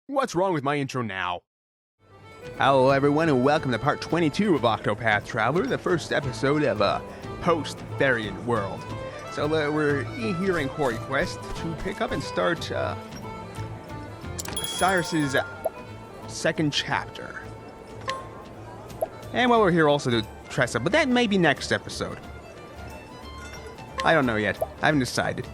What's wrong with my intro now? Hello everyone and welcome to part 22 of Octopath Traveler, the first episode of a post-variant world. So we're here in Quarry Quest to pick up and start Cyrus's second chapter. And while we're here also to dress up, but that may be next episode. I don't know yet. I haven't decided.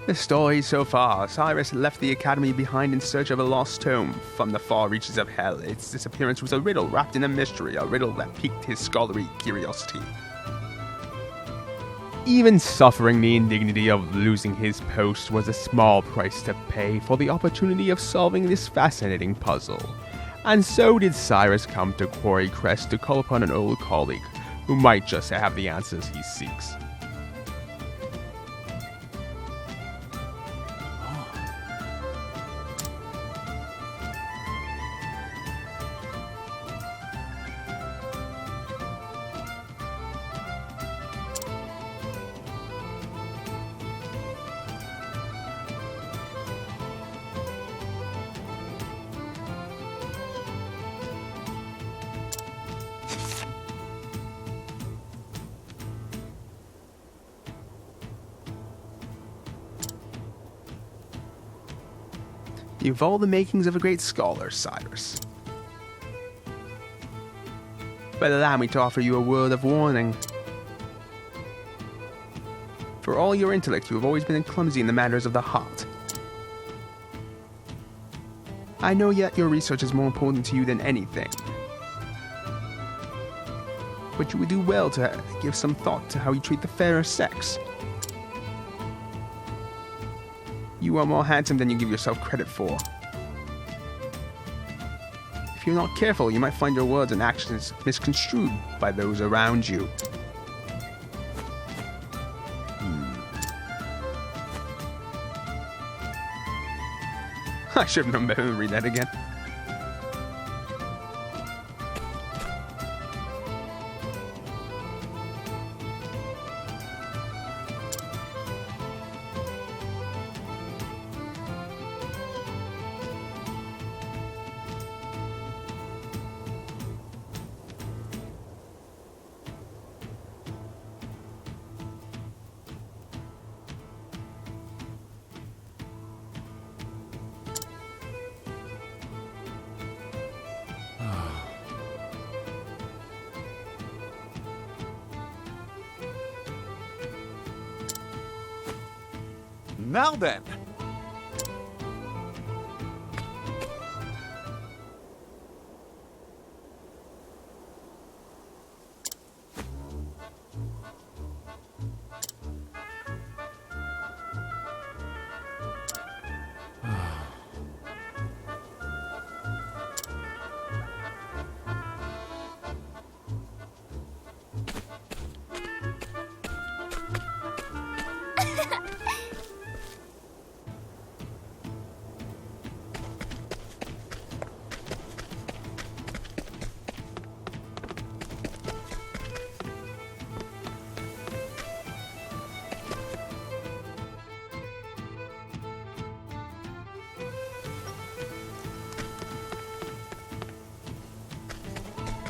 The story so far, Cyrus left the academy behind in search of a lost tome from the far reaches of hell. Its disappearance was a riddle wrapped in a mystery, a riddle that piqued his scholarly curiosity. Even suffering the indignity of losing his post was a small price to pay for the opportunity of solving this fascinating puzzle. And so did Cyrus come to Quarry Crest to call upon an old colleague who might just have the answers he seeks. You've all the makings of a great scholar, Cyrus. But allow me to offer you a word of warning. For all your intellect, you have always been clumsy in the matters of the heart. I know yet your research is more important to you than anything. But you would do well to give some thought to how you treat the fairer sex. You are more handsome than you give yourself credit for. If you're not careful, you might find your words and actions misconstrued by those around you. I should have known better than read that again. Now then.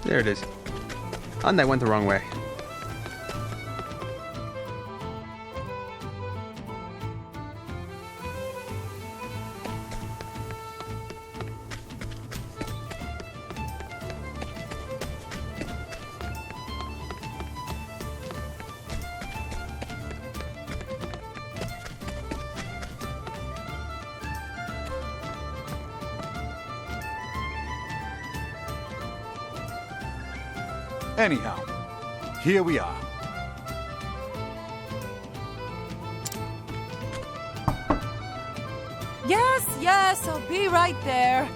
There it is. And I went the wrong way. Anyhow, here we are. Yes, I'll be right there.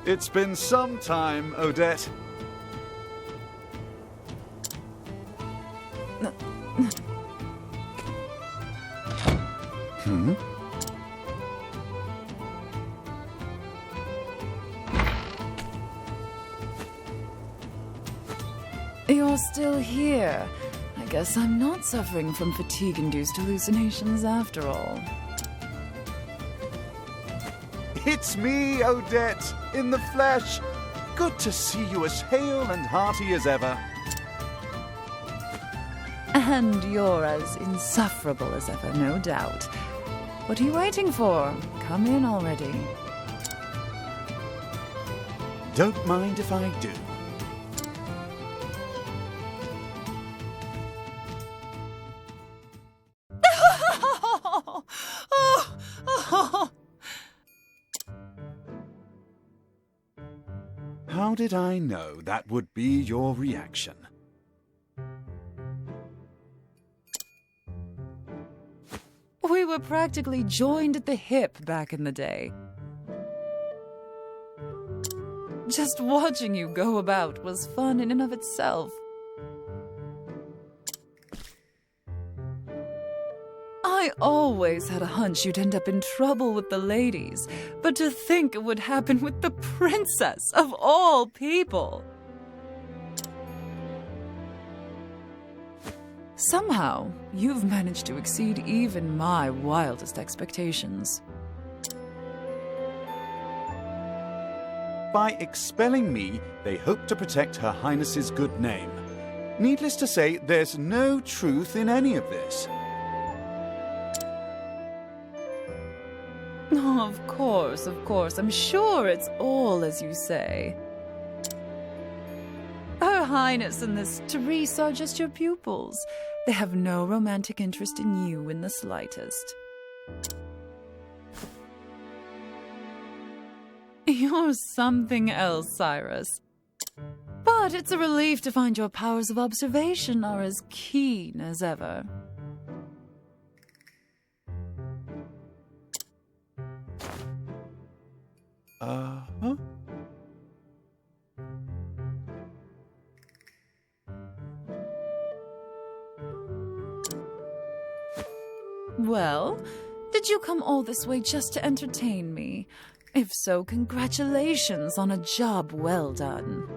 It's been some time, Odette. You're still here. I guess I'm not suffering from fatigue-induced hallucinations after all. It's me, Odette, in the flesh. Good to see you as hale and hearty as ever. And you're as insufferable as ever, no doubt. What are you waiting for? Come in already. Don't mind if I do. How did I know that would be your reaction? We were practically joined at the hip back in the day. Just watching you go about was fun in and of itself. I always had a hunch you'd end up in trouble with the ladies, but to think it would happen with the princess of all people. Somehow, you've managed to exceed even my wildest expectations. By expelling me, they hope to protect Her Highness's good name. Needless to say, there's no truth in any of this. Oh, of course. I'm sure it's all as you say. Her Highness and this Therese are just your pupils. They have no romantic interest in you in the slightest. You're something else, Cyrus. But it's a relief to find your powers of observation are as keen as ever. Huh? Well, did you come all this way just to entertain me? If so, congratulations on a job well done.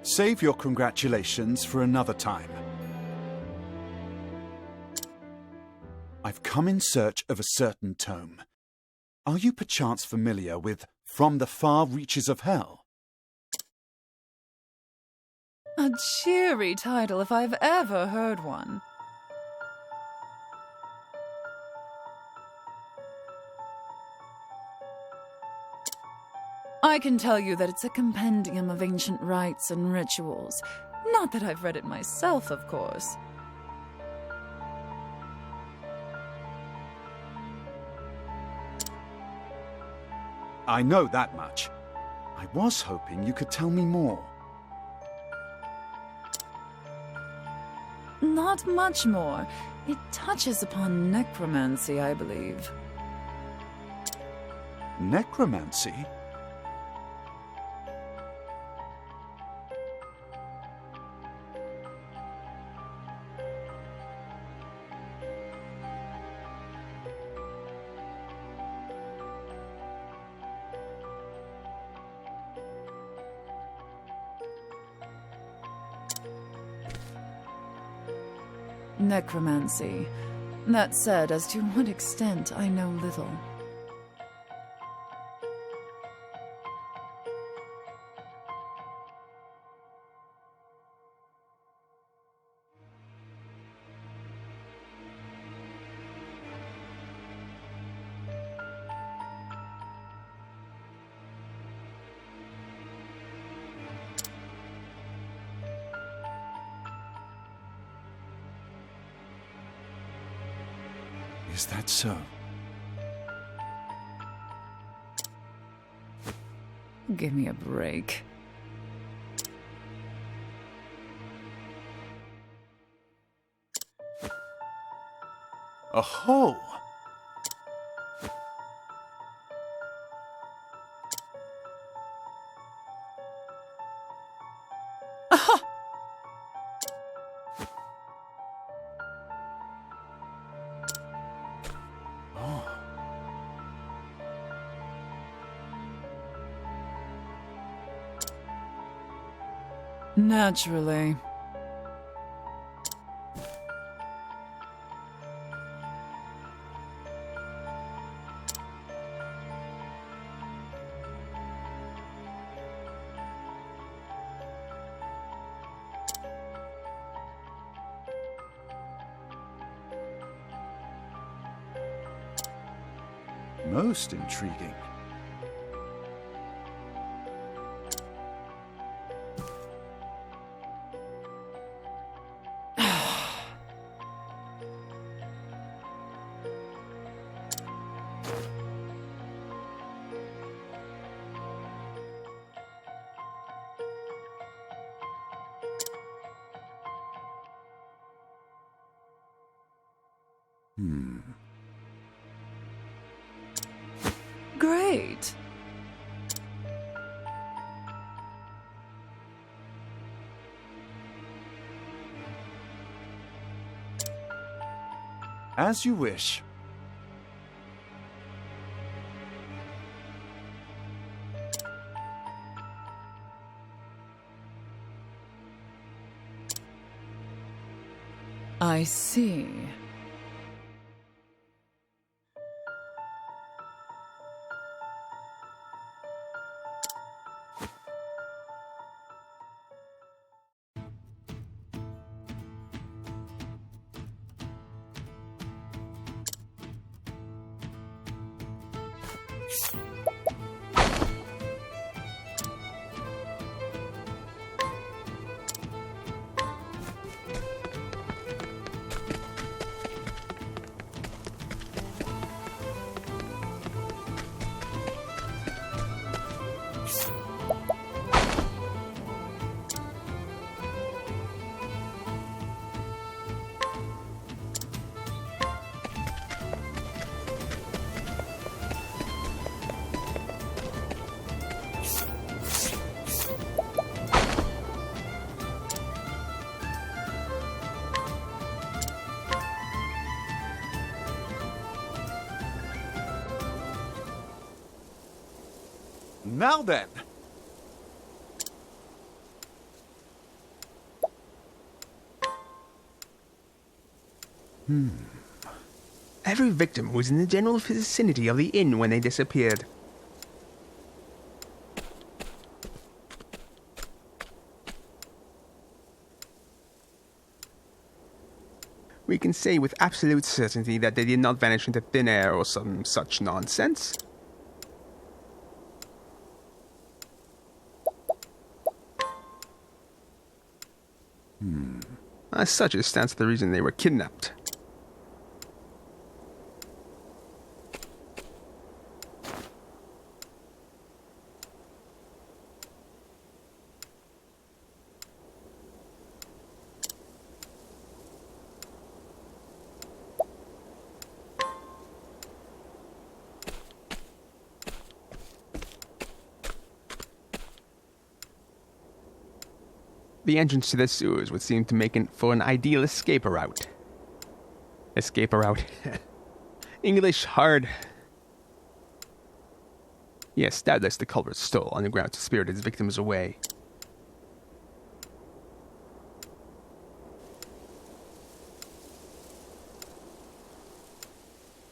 Save your congratulations for another time. I've come in search of a certain tome. Are you perchance familiar with From the Far Reaches of Hell? A cheery title if I've ever heard one. I can tell you that it's a compendium of ancient rites and rituals. Not that I've read it myself, of course. I know that much. I was hoping you could tell me more. Not much more. It touches upon necromancy, I believe. Necromancy? Necromancy. That said, as to what extent, I know little. Is that so? Give me a break. Aho! Aha! Oh. Naturally. Most intriguing. Great. As you wish. I see. Now then. Every victim was in the general vicinity of the inn when they disappeared. We can say with absolute certainty that they did not vanish into thin air or some such nonsense. As such, it stands to the reason they were kidnapped. The entrance to the sewers would seem to make for an ideal escape route. Escape route. English hard. Yes, doubtless the culprit stole underground to spirit his victims away.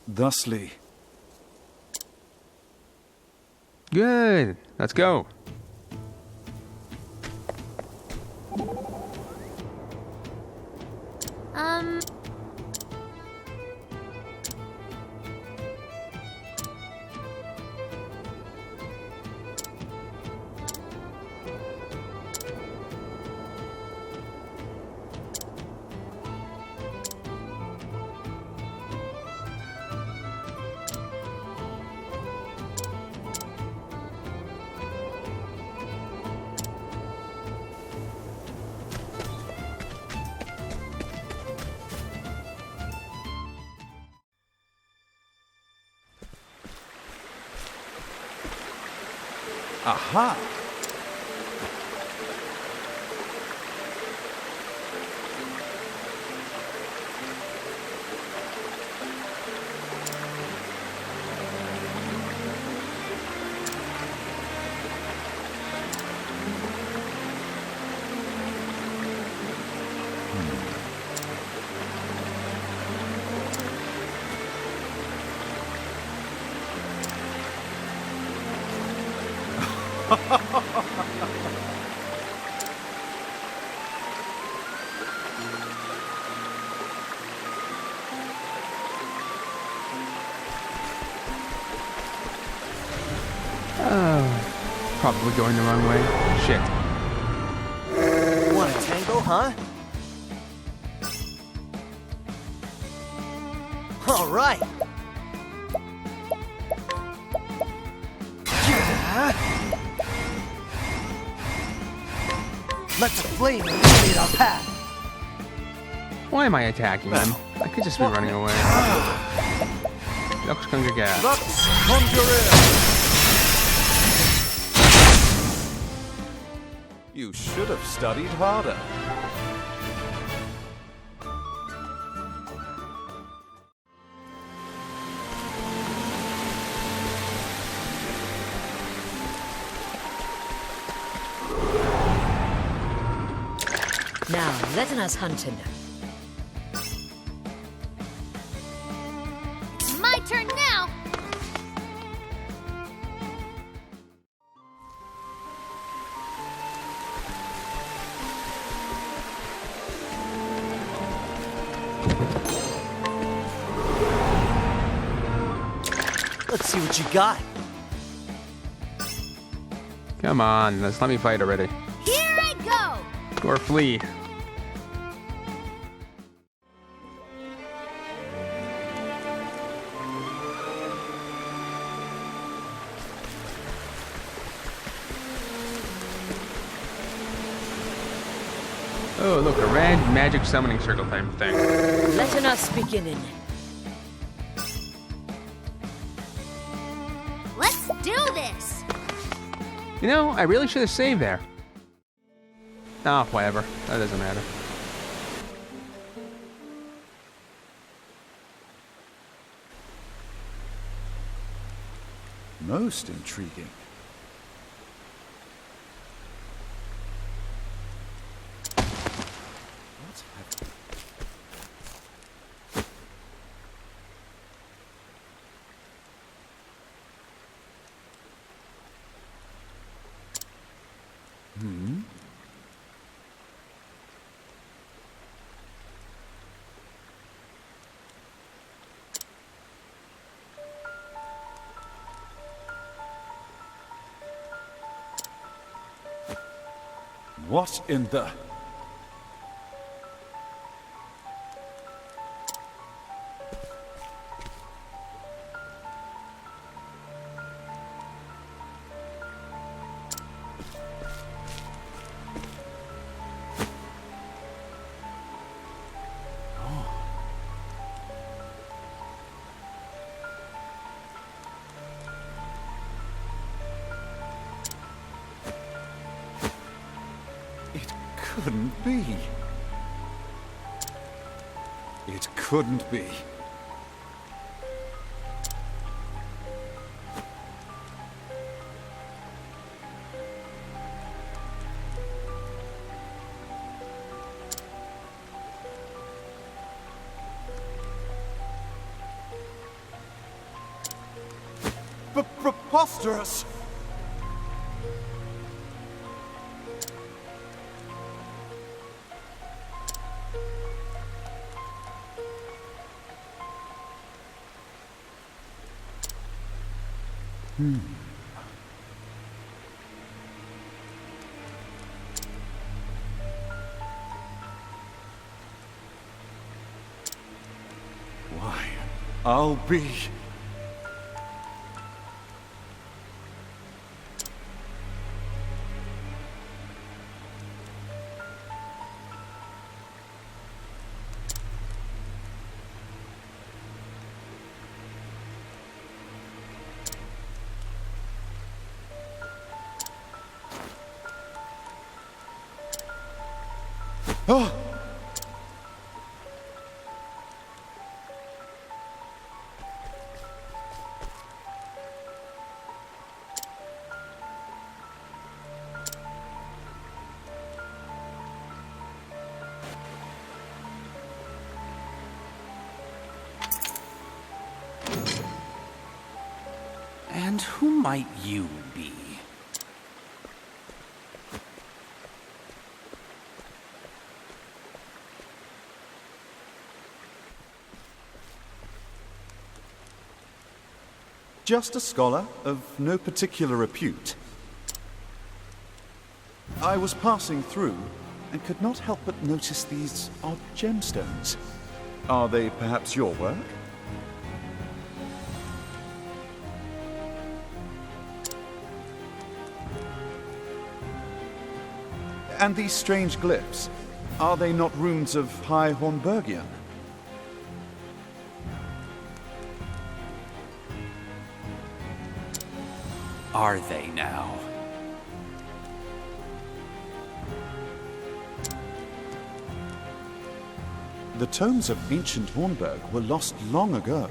Thusly. Good. Let's go. Aha! Oh, probably going the wrong way. Shit. Want a tango, huh? All right. Yeah. Let the flame illuminate our path. Why am I attacking him? I could just be running away. Lux conjure gas. Lux conjure. You should have studied harder. Now, let us hunt him. My turn now! Let's see what you got. Come on, let me fight already. Here I go! Or flee. Oh, look, a red magic summoning circle type thing. Let us begin. Let's do this! You know, I really should have saved there. Oh, whatever. That doesn't matter. Most intriguing. What's happening? What in the... couldn't be. It couldn't be. Preposterous! Why, I'll be... Oh! And who might you be? Just a scholar of no particular repute. I was passing through and could not help but notice these odd gemstones. Are they perhaps your work? And these strange glyphs, are they not runes of High Hornburgian? Are they now? The tomes of ancient Hornburg were lost long ago.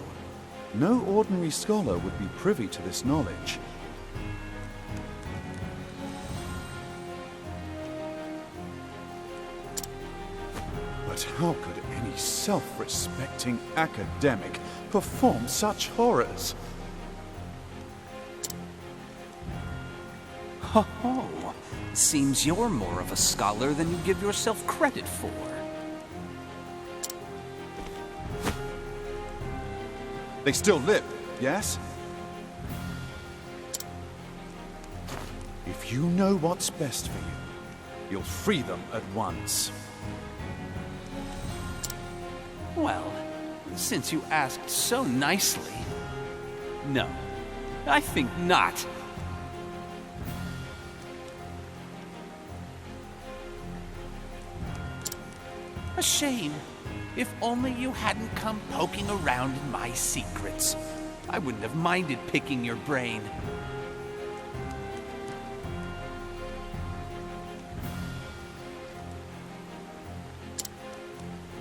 No ordinary scholar would be privy to this knowledge. But how could any self-respecting academic perform such horrors? Ho ho! Seems you're more of a scholar than you give yourself credit for. They still live, yes? If you know what's best for you, you'll free them at once. Well, since you asked so nicely... No, I think not. A shame. If only you hadn't come poking around in my secrets. I wouldn't have minded picking your brain.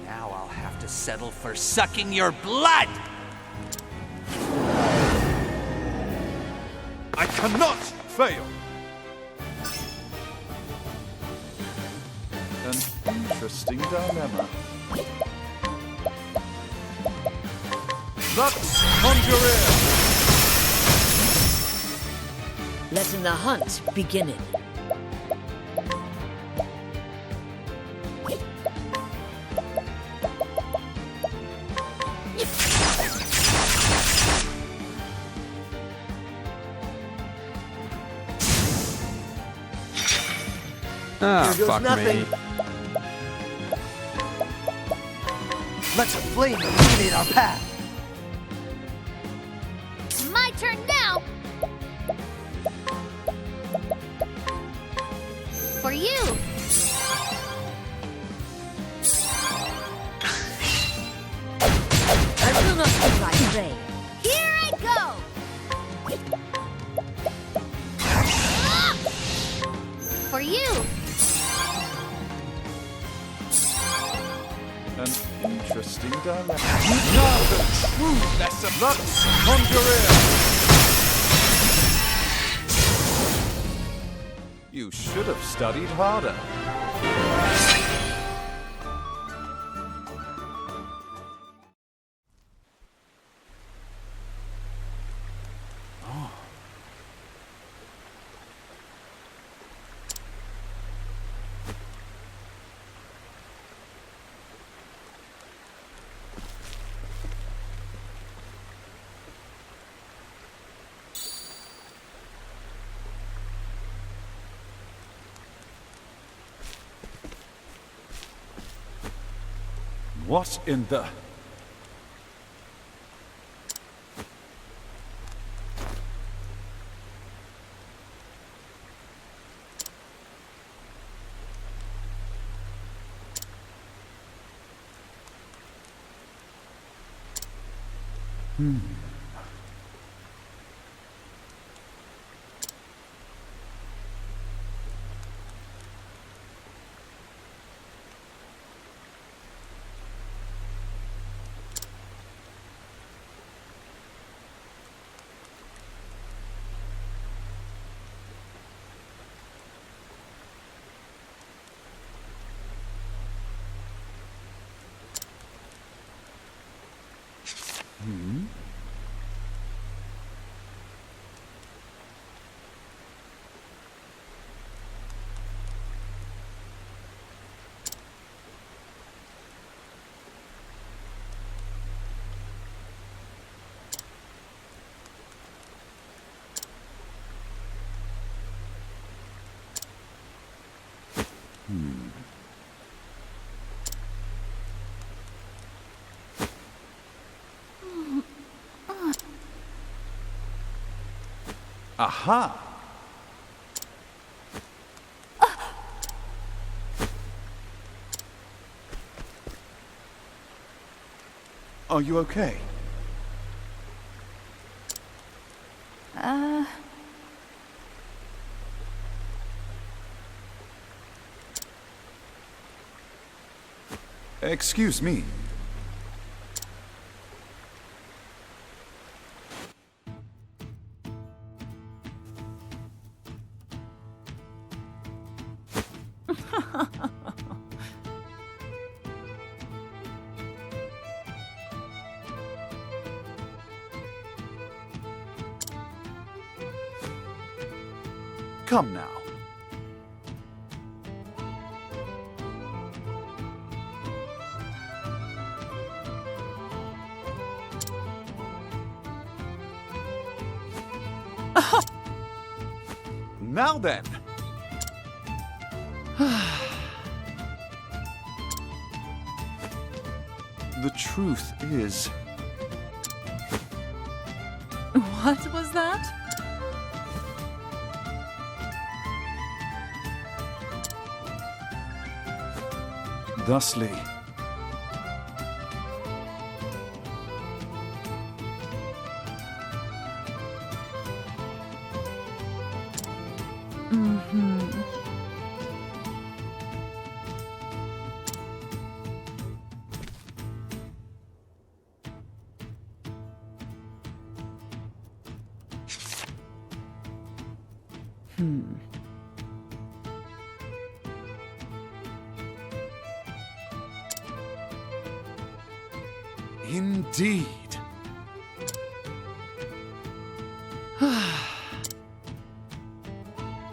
Now I'll have to settle for sucking your blood! I cannot fail! An interesting dilemma. Lux Conjurer! Letting the hunt begin. Ah, Here goes fuck nothing. me. Let the flame illuminate our path. My turn now. For you. I will not give my prey. Here I go. For you. An interesting dilemma. Now the true lesson. Lux Conjurer! You should have studied harder. What in the... Aha! Are you okay? Excuse me. Come now. Now then. The truth is... What was that? Thusly, indeed.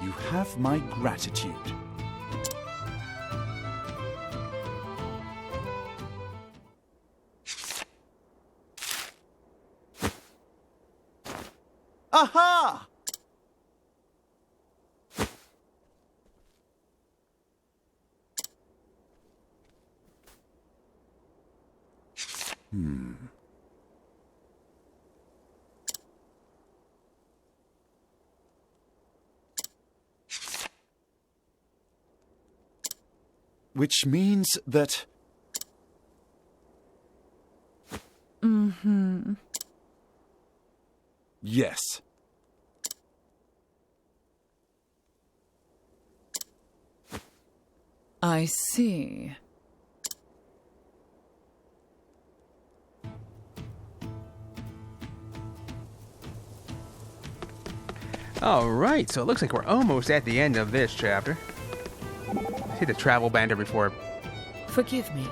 You have my gratitude. Aha! Which means that... Yes. I see. Alright, so it looks like we're almost at the end of this chapter. See the travel banter before. Forgive me.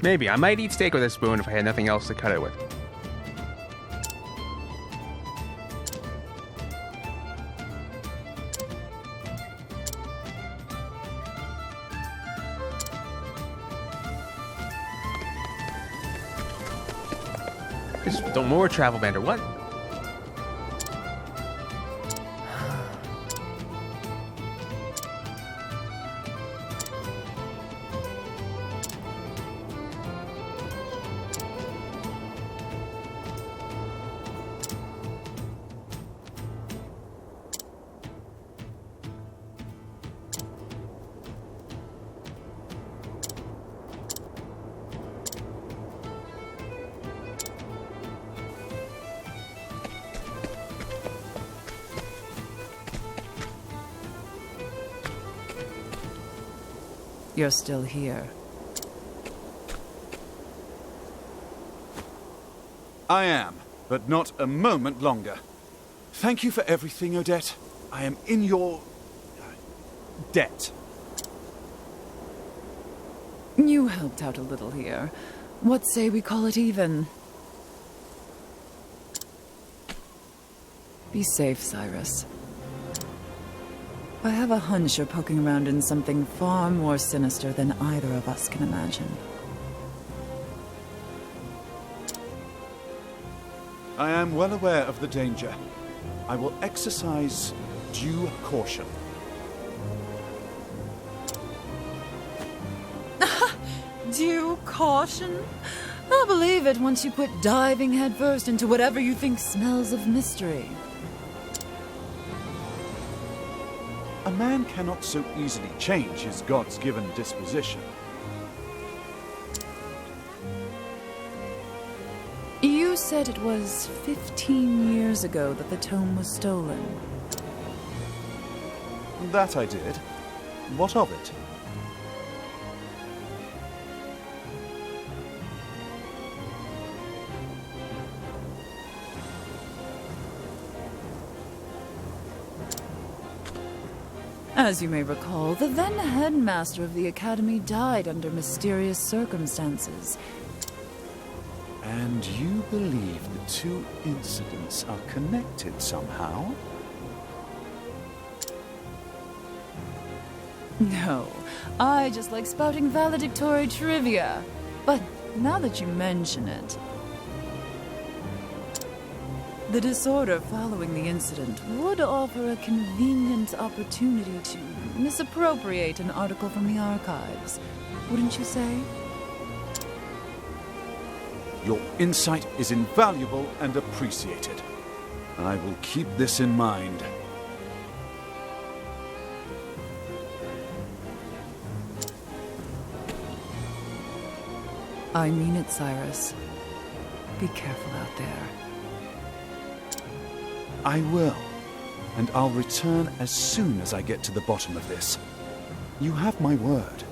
Maybe. I might eat steak with a spoon if I had nothing else to cut it with. Just don't more travel banter. What? you're still here. I am, but not a moment longer. Thank you for everything, Odette. I am in your... debt. You helped out a little here. What say we call it even? Be safe, Cyrus. I have a hunch you're poking around in something far more sinister than either of us can imagine. I am well aware of the danger. I will exercise due caution. Due caution? I'll believe it once you quit diving headfirst into whatever you think smells of mystery. A man cannot so easily change his God's-given disposition. You said it was 15 years ago that the tome was stolen. That I did. What of it? As you may recall, the then headmaster of the academy died under mysterious circumstances. And you believe the two incidents are connected somehow? No, I just like spouting valedictory trivia. But now that you mention it, the disorder following the incident would offer a convenient opportunity to misappropriate an article from the archives, wouldn't you say? Your insight is invaluable and appreciated. I will keep this in mind. I mean it, Cyrus. Be careful out there. I will, and I'll return as soon as I get to the bottom of this. You have my word.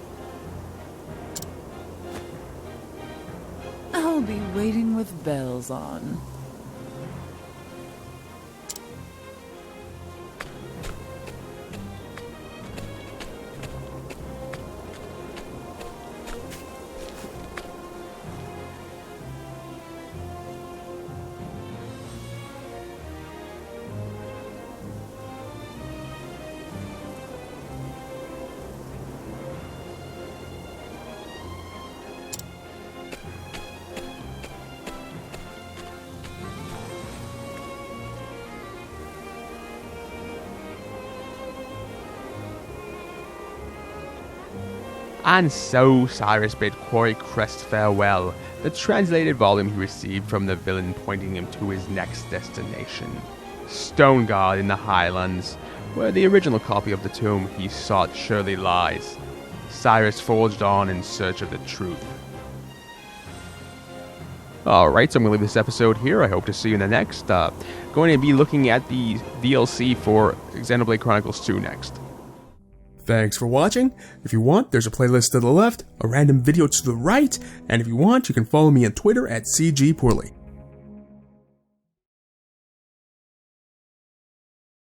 I'll be waiting with bells on. And so Cyrus bid Quarry Crest farewell, the translated volume he received from the villain pointing him to his next destination, Stoneguard in the Highlands, where the original copy of the tomb he sought surely lies. Cyrus forged on in search of the truth. Alright, so I'm going to leave this episode here. I hope to see you in the next. Going to be looking at the DLC for Xenoblade Chronicles 2 next. Thanks for watching. If you want, there's a playlist to the left, a random video to the right, and if you want, you can follow me on Twitter at CGPoorly.